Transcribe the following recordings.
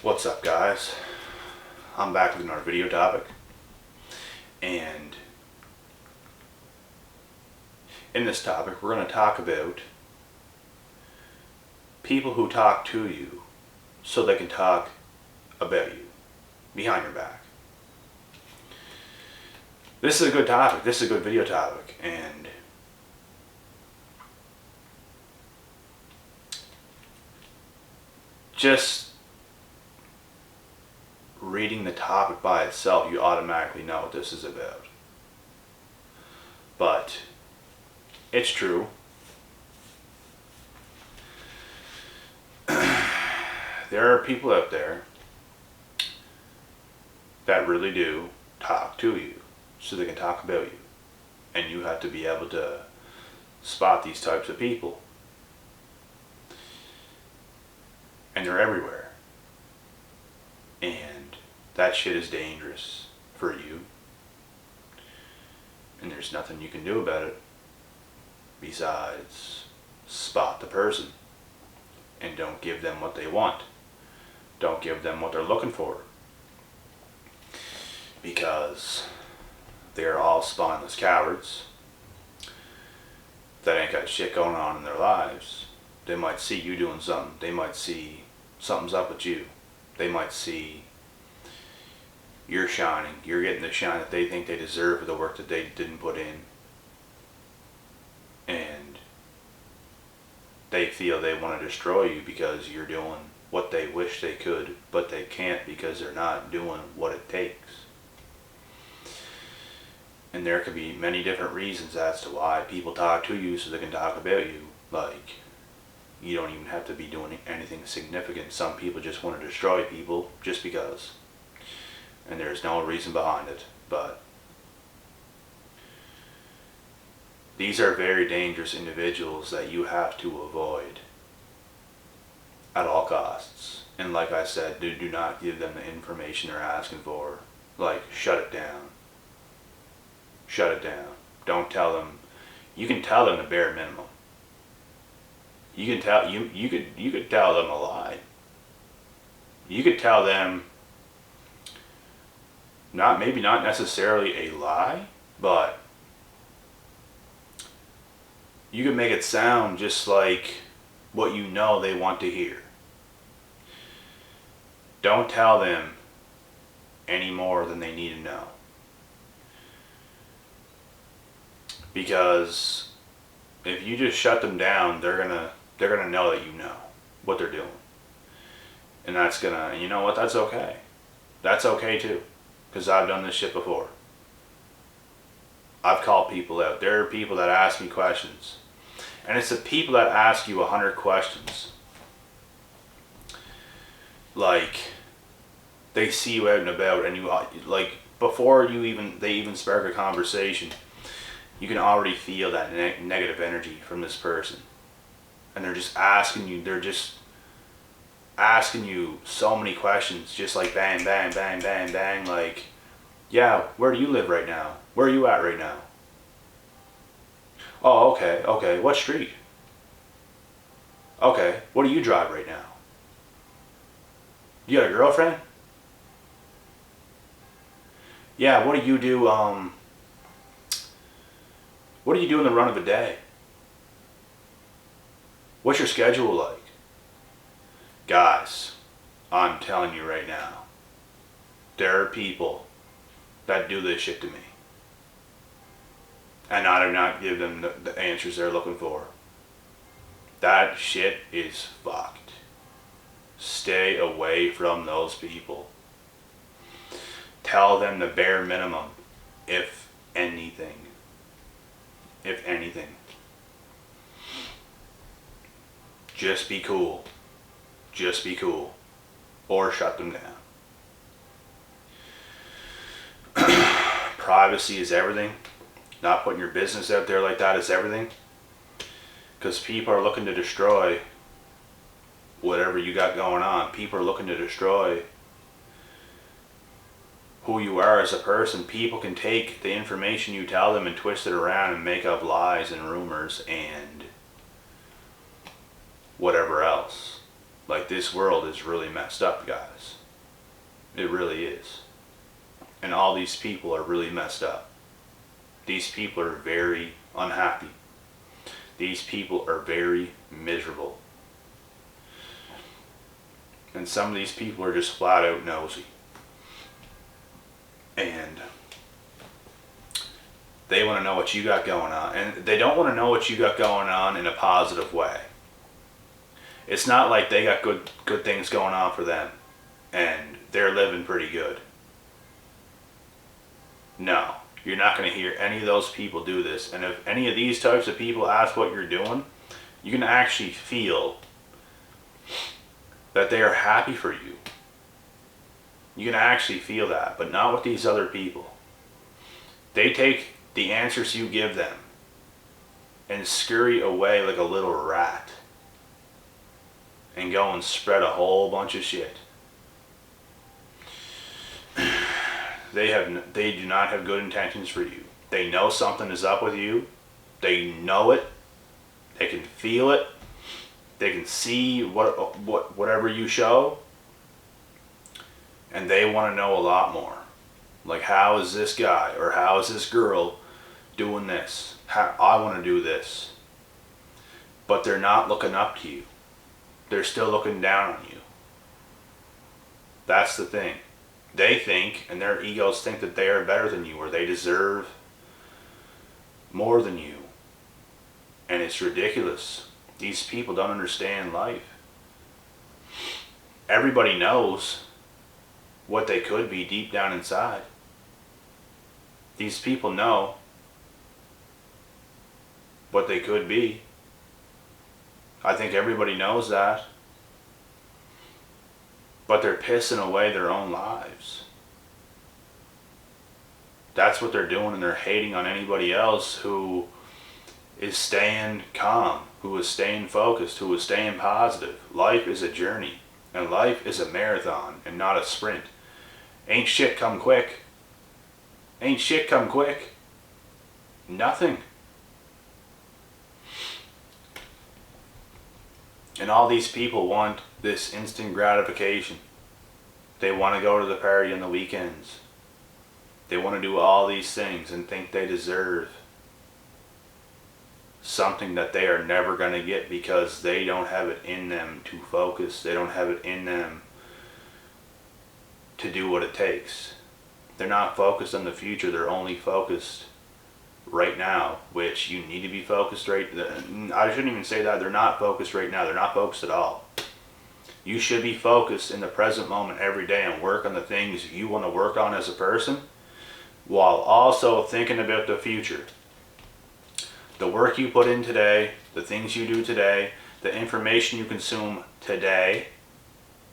What's up, guys? I'm back with another video topic, and in this topic we're going to talk about people who talk to you so they can talk about you behind your back. This is a good topic. This is a good video topic, and just reading the topic by itself, you automatically know what this is about. But it's true. There are people out there that really do talk to you so they can talk about you. And you have to be able to spot these types of people. And they're everywhere. And that shit is dangerous for you. And there's nothing you can do about it besides spot the person. And don't give them what they want. Don't give them what they're looking for. Because they're all spineless cowards that ain't got shit going on in their lives. They might see you doing something. They might see something's up with you. They might see you're shining. You're getting the shine that they think they deserve for the work that they didn't put in. And they feel they want to destroy you because you're doing what they wish they could, but they can't because they're not doing what it takes. And there could be many different reasons as to why people talk to you so they can talk about you. Like, you don't even have to be doing anything significant. Some people just want to destroy people just because. And there's no reason behind it. But these are very dangerous individuals that you have to avoid at all costs. And like I said, do not give them the information they're asking for. Like, shut it down. Shut it down. Don't tell them. You can tell them the bare minimum. You can tell you could tell them a lie. You could tell them maybe not necessarily a lie, but you could make it sound just like what you know they want to hear. Don't tell them any more than they need to know. Because if you just shut them down, they're gonna know that you know what they're doing. And you know what, that's okay. That's okay too. Because I've done this shit before. I've called people out. There are people that ask me questions. And it's the people that ask you 100 questions. Like, they see you out and about, and you, like, before they even spark a conversation, you can already feel that negative energy from this person. And they're just asking you so many questions, just like bang, bang, bang, bang, bang, like, yeah, where do you live right now? Where are you at right now? Oh, okay, what street? Okay, what do you drive right now? You got a girlfriend? Yeah, what do you do, what do you do in the run of a day? What's your schedule like? Guys, I'm telling you right now, there are people that do this shit to me. And I do not give them the answers they're looking for. That shit is fucked. Stay away from those people. Tell them the bare minimum, if anything. If anything. Just be cool. Just be cool. Or shut them down. Privacy is everything. Not putting your business out there like that is everything. Because people are looking to destroy whatever you got going on. People are looking to destroy who you are as a person. People can take the information you tell them and twist it around and make up lies and rumors and whatever else. Like, this world is really messed up, guys. It really is. And all these people are really messed up. These people are very unhappy. These people are very miserable. And some of these people are just flat out nosy. And they want to know what you got going on. And they don't want to know what you got going on in a positive way. It's not like they got good things going on for them and they're living pretty good. No, you're not going to hear any of those people do this. And if any of these types of people ask what you're doing, you can actually feel that they are happy for you. You can actually feel that, but not with these other people. They take the answers you give them and scurry away like a little rat and go and spread a whole bunch of shit. They do not have good intentions for you. They know something is up with you. They know it. They can feel it. They can see whatever you show. And they want to know a lot more. Like, how is this guy or how is this girl doing this? I want to do this. But they're not looking up to you. They're still looking down on you. That's the thing. They think, and their egos think, that they are better than you or they deserve more than you. And it's ridiculous. These people don't understand life. Everybody knows what they could be deep down inside. These people know what they could be. I think everybody knows that. But they're pissing away their own lives. That's what they're doing, and they're hating on anybody else who is staying calm, who is staying focused, who is staying positive. Life is a journey, and life is a marathon and not a sprint. Ain't shit come quick. Ain't shit come quick. Nothing. And all these people want this instant gratification. They want to go to the party on the weekends. They want to do all these things and think they deserve something that they are never going to get because they don't have it in them to focus. They don't have it in them to do what it takes. They're not focused on the future. They're only focused right now, which you need to be focused right. I shouldn't even say that. They're not focused right now. They're not focused at all. You should be focused in the present moment every day and work on the things you want to work on as a person, while also thinking about the future. The work you put in today, the things you do today, the information you consume today,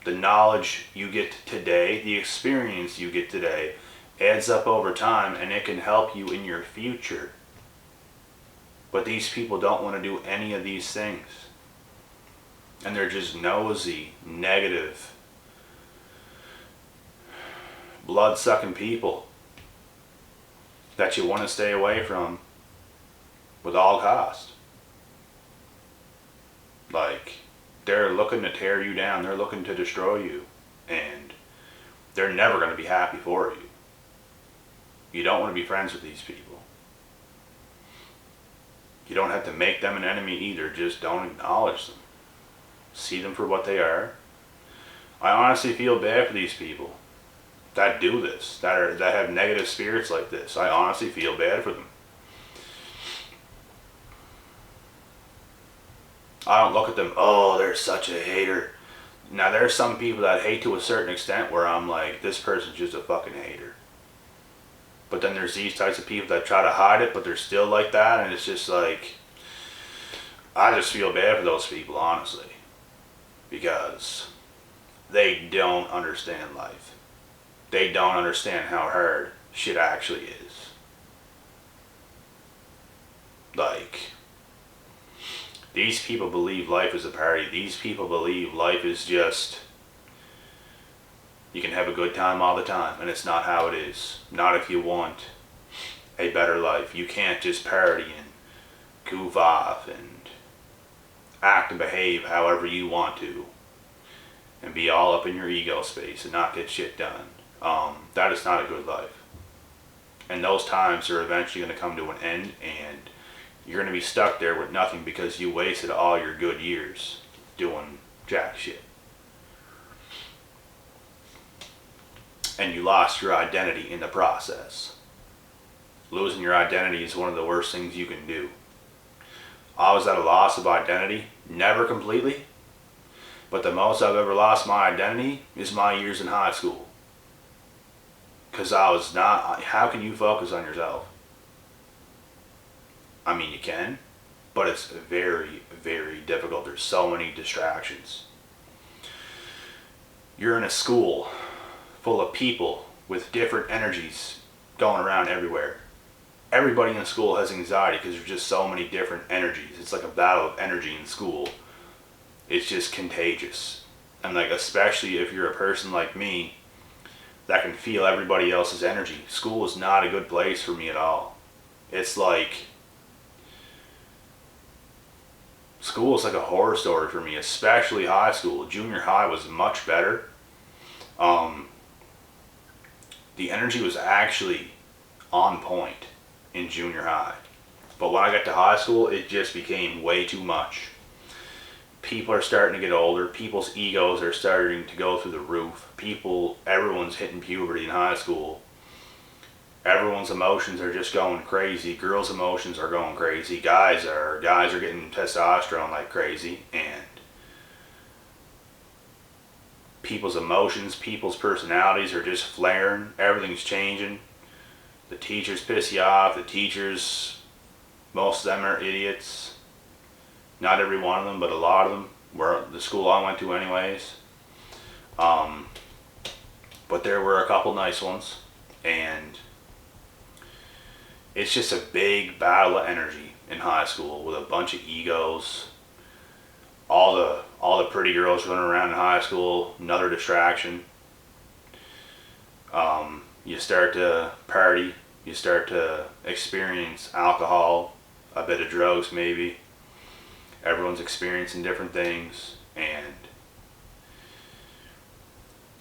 the knowledge you get today, the experience you get today, adds up over time, and it can help you in your future. But these people don't want to do any of these things. And they're just nosy, negative, blood-sucking people that you want to stay away from with all cost. Like, they're looking to tear you down. They're looking to destroy you. And they're never going to be happy for you. You don't want to be friends with these people. You don't have to make them an enemy either. Just don't acknowledge them. See them for what they are. I honestly feel bad for these people that do this, that have negative spirits like this. I honestly feel bad for them. I don't look at them, oh, they're such a hater. Now, there's some people that hate to a certain extent where I'm like, this person's just a fucking hater. But then there's these types of people that try to hide it, but they're still like that, and it's just like, I just feel bad for those people, honestly. Because they don't understand life. They don't understand how hard shit actually is. Like, these people believe life is a party. These people believe life is just, you can have a good time all the time, and it's not how it is. Not if you want a better life. You can't just party and goof off and act and behave however you want to. and be all up in your ego space and not get shit done. That is not a good life. And those times are eventually going to come to an end, and you're going to be stuck there with nothing because you wasted all your good years doing jack shit. And you lost your identity in the process. Losing your identity is one of the worst things you can do. I was at a loss of identity, never completely, but the most I've ever lost my identity is my years in high school. Because I was not, how can you focus on yourself? I mean, you can, but it's very, very difficult. There's so many distractions. You're in a school full of people with different energies going around everywhere. Everybody in school has anxiety because there's just so many different energies. It's like a battle of energy in school. It's just contagious. And like, especially if you're a person like me that can feel everybody else's energy. School is not a good place for me at all. It's like, school is like a horror story for me, especially high school. Junior high was much better. The energy was actually on point in junior high. But when I got to high school, it just became way too much. People are starting to get older. People's egos are starting to go through the roof. Everyone's hitting puberty in high school. Everyone's emotions are just going crazy. Girls' emotions are going crazy. Guys are getting testosterone like crazy. And people's emotions, people's personalities are just flaring. Everything's changing. The teachers piss you off. The teachers, most of them are idiots. Not every one of them, but a lot of them. Were the school I went to anyways. But there were a couple nice ones. And it's just a big battle of energy in high school with a bunch of egos. All the pretty girls running around in high school, another distraction. You start to party, you start to experience alcohol, a bit of drugs maybe. Everyone's experiencing different things, and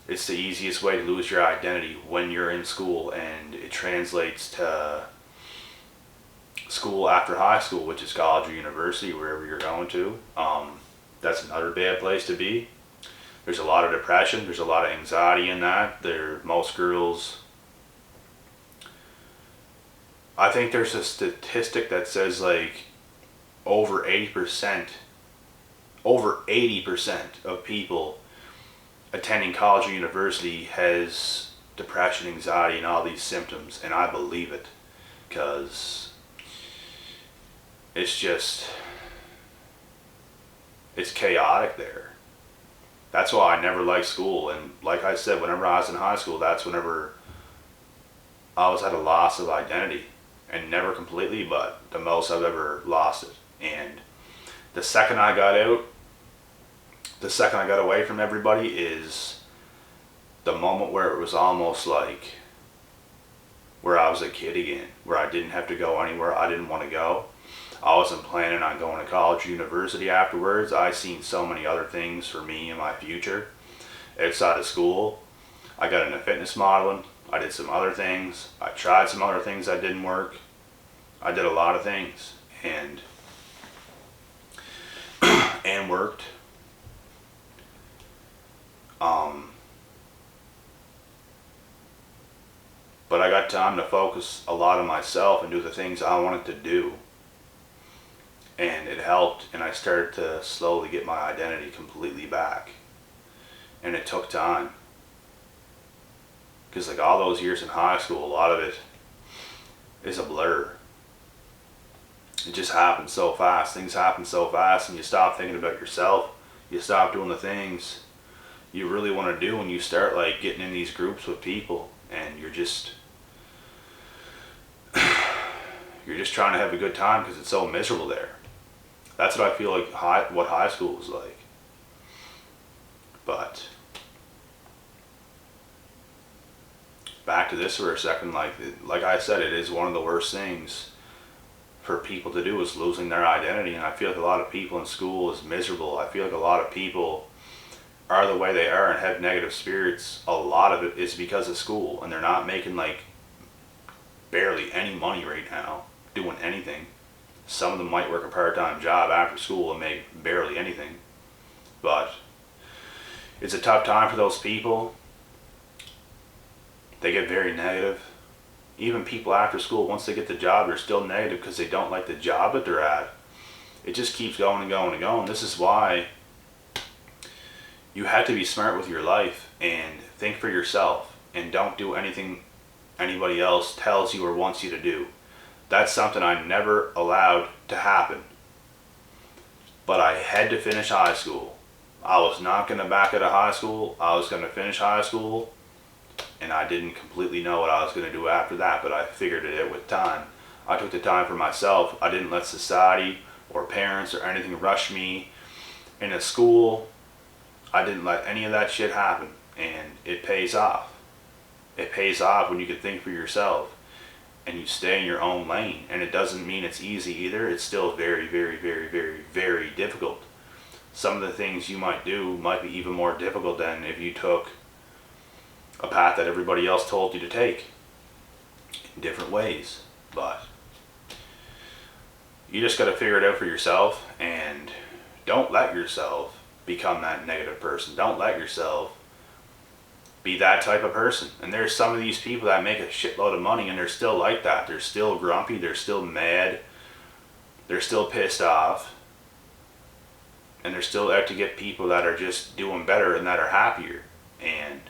it's the easiest way to lose your identity when you're in school, and it translates to school after high school, which is college or university, wherever you're going to. That's another bad place to be. There's a lot of depression, there's a lot of anxiety in that. Most girls, I think there's a statistic that says like over 80% of people attending college or university has depression, anxiety, and all these symptoms, and I believe it, because it's chaotic there. That's why I never liked school. And like I said, whenever I was in high school, that's whenever I was at a loss of identity. And never completely, but the most I've ever lost it. And the second I got away from everybody is the moment where it was almost like where I was a kid again, where I didn't have to go anywhere I didn't want to go. I wasn't planning on going to college or university afterwards. I seen so many other things for me in my future outside of school. I got into fitness modeling. I did some other things. I tried some other things that didn't work. I did a lot of things and worked. But I got time to focus a lot on myself and do the things I wanted to do. And it helped, and I started to slowly get my identity completely back. And it took time. Because like all those years in high school, a lot of it is a blur. It just happens so fast. Things happen so fast, and you stop thinking about yourself. You stop doing the things you really want to do, and you start like getting in these groups with people, and you're just trying to have a good time because it's so miserable there. That's what I feel like what high school was like. But back to this for a second, like I said, it is one of the worst things for people to do is losing their identity. And I feel like a lot of people in school is miserable. I feel like a lot of people are the way they are and have negative spirits, a lot of it is because of school, and they're not making like barely any money right now doing anything. Some of them might work a part-time job after school and make barely anything, but it's a tough time for those people. They get very negative. Even people after school, once they get the job, they're still negative because they don't like the job that they're at. It just keeps going and going and going. This is why you have to be smart with your life and think for yourself, and don't do anything anybody else tells you or wants you to do. That's something I never allowed to happen. But I had to finish high school. I was not going to back out of high school. I was going to finish high school, and I didn't completely know what I was going to do after that, but I figured it out with time. I took the time for myself. I didn't let society or parents or anything rush me into school. I didn't let any of that shit happen, and it pays off. It pays off when you can think for yourself and you stay in your own lane. And it doesn't mean it's easy either. It's still very, very, very, very, very difficult. Some of the things you might do might be even more difficult than if you took a path that everybody else told you to take in different ways. But you just got to figure it out for yourself, and don't let yourself become that negative person. Don't let yourself be that type of person. And there's some of these people that make a shitload of money and they're still like that. They're still grumpy, they're still mad, they're still pissed off, and they're still out to get people that are just doing better and that are happier. And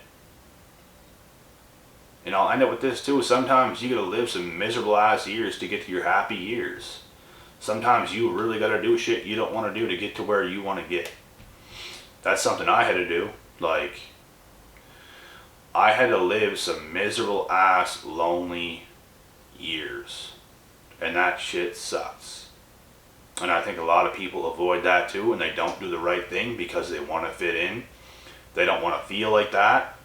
I'll end up with this too. Sometimes you gotta live some miserable ass years to get to your happy years. Sometimes you really gotta do shit you don't want to do to get to where you want to get. That's something I had to do. Like, I had to live some miserable ass lonely years, and that shit sucks. And I think a lot of people avoid that too, and they don't do the right thing because they want to fit in. They don't want to feel like that,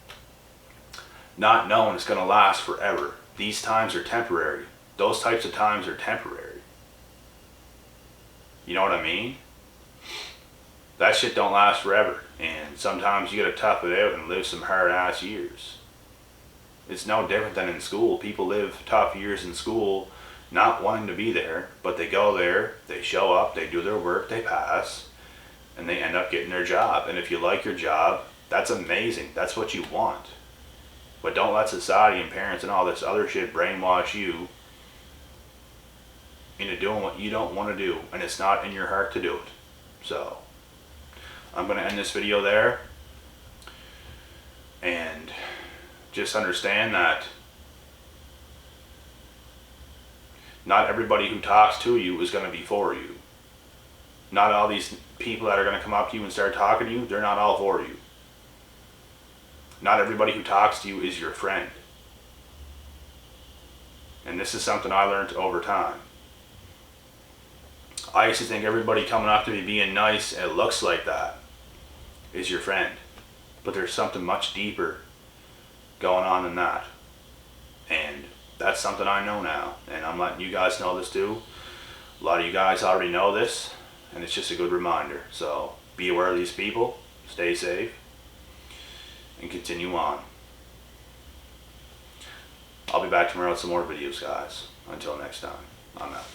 not knowing it's going to last forever. These times are temporary. Those types of times are temporary. You know what I mean? That shit don't last forever, and sometimes you gotta tough it out and live some hard ass years. It's no different than in school. People live tough years in school not wanting to be there, but they go there, they show up, they do their work, they pass, and they end up getting their job. And if you like your job, that's amazing. That's what you want. But don't let society and parents and all this other shit brainwash you into doing what you don't want to do, and it's not in your heart to do it. So I'm going to end this video there, and just understand that not everybody who talks to you is going to be for you. Not all these people that are going to come up to you and start talking to you, they're not all for you. Not everybody who talks to you is your friend. And this is something I learned over time. I used to think everybody coming up to me being nice and looks like that is your friend. But there's something much deeper going on than that. And that's something I know now. And I'm letting you guys know this too. A lot of you guys already know this, and it's just a good reminder. So be aware of these people, stay safe, and continue on. I'll be back tomorrow with some more videos, guys. Until next time, I'm out.